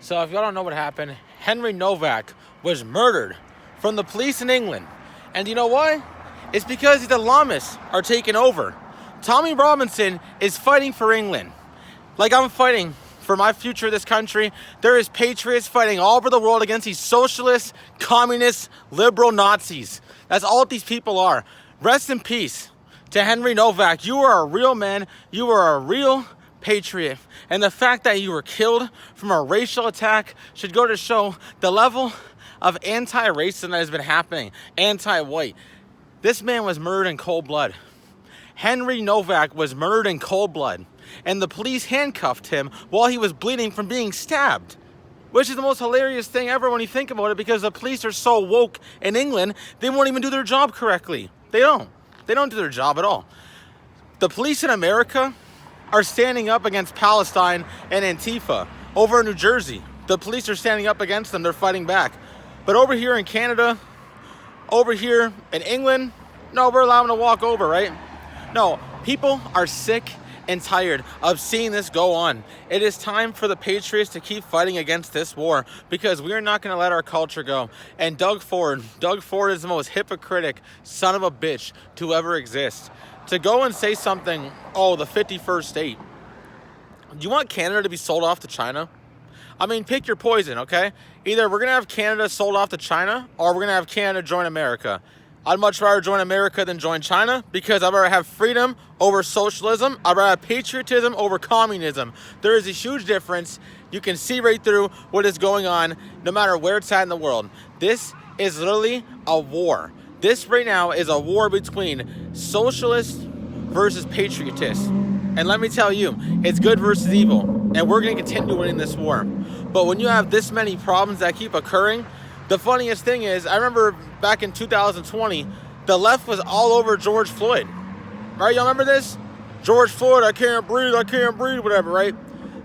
So if y'all don't know what happened, Henry Nowak was murdered from the police in England. And you know why? It's because the Islamists are taking over. Tommy Robinson is fighting for England. Like I'm fighting for my future in this country. There is patriots fighting all over the world against these socialists, communists, liberal Nazis. That's all these people are. Rest in peace to Henry Nowak. You are a real man. You are a real patriot. And the fact that you were killed from a racial attack should go to show the level of anti-racism that has been happening. Anti-white. This man was murdered in cold blood. Henry Nowak was murdered in cold blood. And the police handcuffed him while he was bleeding from being stabbed. Which is the most hilarious thing ever when you think about it, because the police are so woke in England, they won't even do their job correctly. They don't. They don't do their job at all. The police in America are standing up against Palestine and Antifa. Over in New Jersey, the police are standing up against them. They're fighting back. But over here in Canada, over here in England, no, we're allowing them to walk over, right? No, people are sick and tired of seeing this go on. It is time for the Patriots to keep fighting against this war, because we are not going to let our culture go. And Doug Ford is the most hypocritic son of a bitch to ever exist. To go and say something, oh, the 51st state. Do you want Canada to be sold off to China? I mean, pick your poison, okay? Either we're going to have Canada sold off to China, or we're going to have Canada join America. I'd much rather join America than join China, because I'd rather have freedom over socialism. I'd rather have patriotism over communism. There is a huge difference. You can see right through what is going on, no matter where it's at in the world. This is literally a war. This right now is a war between socialists versus patriotists. And let me tell you, it's good versus evil. And we're going to continue winning this war. But when you have this many problems that keep occurring, the funniest thing is, I remember back in 2020, the left was all over George Floyd. Right? Y'all remember this? George Floyd, I can't breathe, whatever, right?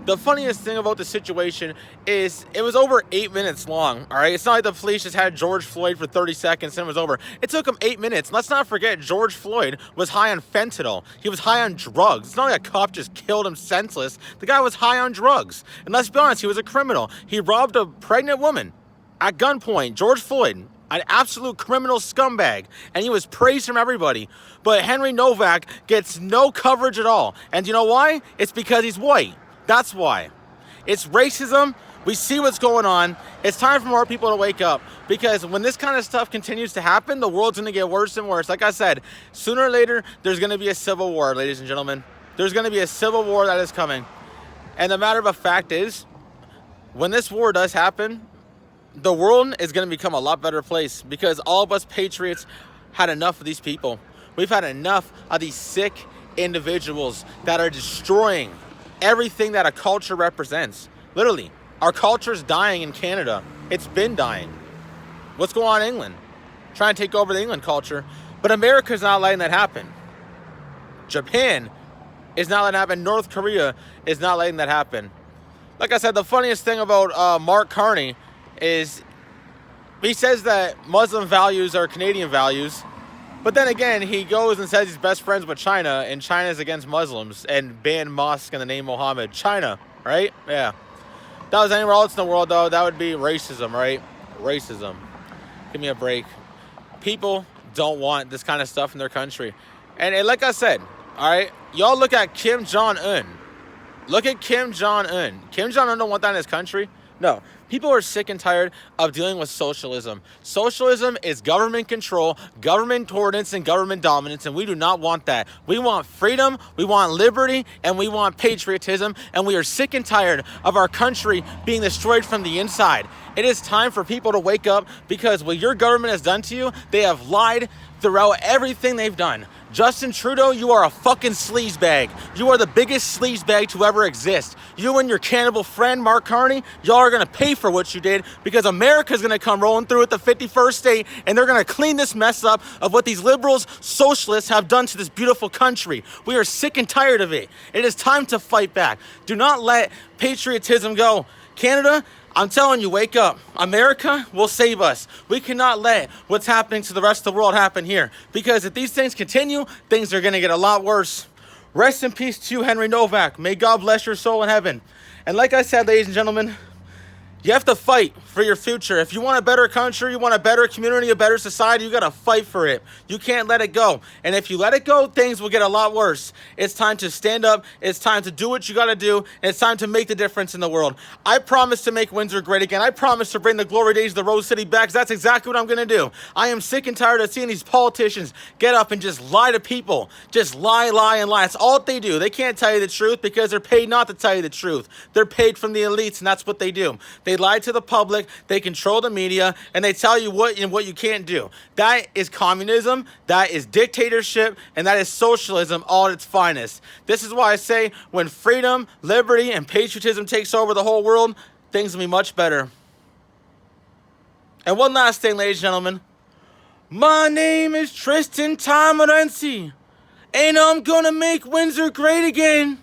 The funniest thing about the situation is it was over 8 minutes long, all right? It's not like the police just had George Floyd for 30 seconds and it was over. It took them 8 minutes. Let's not forget, George Floyd was high on fentanyl. He was high on drugs. It's not like a cop just killed him senseless. The guy was high on drugs. And let's be honest, he was a criminal. He robbed a pregnant woman at gunpoint. George Floyd, an absolute criminal scumbag, and he was praised from everybody. But Henry Nowak gets no coverage at all. And you know why? It's because he's white. That's why. It's racism. We see what's going on. It's time for more people to wake up, because when this kind of stuff continues to happen, the world's going to get worse and worse. Like I said, sooner or later, there's going to be a civil war, ladies and gentlemen. There's going to be a civil war that is coming. And the matter of fact is, when this war does happen, the world is going to become a lot better place, because all of us patriots had enough of these people. We've had enough of these sick individuals that are destroying everything that a culture represents. Literally, our culture's dying in Canada. It's been dying. What's going on in England? Trying to take over the England culture. But America's not letting that happen. Japan is not letting that happen. North Korea is not letting that happen. Like I said, the funniest thing about Mark Carney is he says that Muslim values are Canadian values, but then again, he goes and says he's best friends with China, and China's against Muslims and ban mosques in the name of Muhammad. China, right? Yeah. If that was anywhere else in the world, though, that would be racism, right? Racism. Give me a break. People don't want this kind of stuff in their country. And like I said, all right, y'all look at Kim Jong-un. Look at Kim Jong-un. Kim Jong-un don't want that in his country. No. People are sick and tired of dealing with socialism. Socialism is government control, government ordinance, and government dominance, and we do not want that. We want freedom, we want liberty, and we want patriotism, and we are sick and tired of our country being destroyed from the inside. It is time for people to wake up, because what your government has done to you, they have lied throughout everything they've done. Justin Trudeau, you are a fucking sleazebag. You are the biggest sleazebag to ever exist. You and your cannibal friend, Mark Carney, y'all are going to pay for what you did, because America's going to come rolling through at the 51st state, and they're going to clean this mess up of what these liberals, socialists have done to this beautiful country. We are sick and tired of it. It is time to fight back. Do not let patriotism go. Canada, I'm telling you, wake up. America will save us. We cannot let what's happening to the rest of the world happen here, because if these things continue, things are going to get a lot worse. Rest in peace to you, Henry Nowak. May God bless your soul in heaven. And like I said, ladies and gentlemen, You have to fight for your future. If you want a better country, you want a better community, a better society, you got to fight for it. You can't let it go. And if you let it go, things will get a lot worse. It's time to stand up. It's time to do what you got to do. And it's time to make the difference in the world. I promise to make Windsor great again. I promise to bring the glory days of the Rose City back. That's exactly what I'm going to do. I am sick and tired of seeing these politicians get up and just lie to people. Just lie, and lie. That's all they do. They can't tell you the truth because they're paid not to tell you the truth. They're paid from the elites, and that's what they do. They lie to the public, they control the media, and they tell you what and what you can't do. That is communism, that is dictatorship, and that is socialism all at its finest. This is why I say when freedom, liberty, and patriotism takes over the whole world, things will be much better. And one last thing, ladies and gentlemen. My name is Tristan Tamarensi, and I'm gonna make Windsor great again.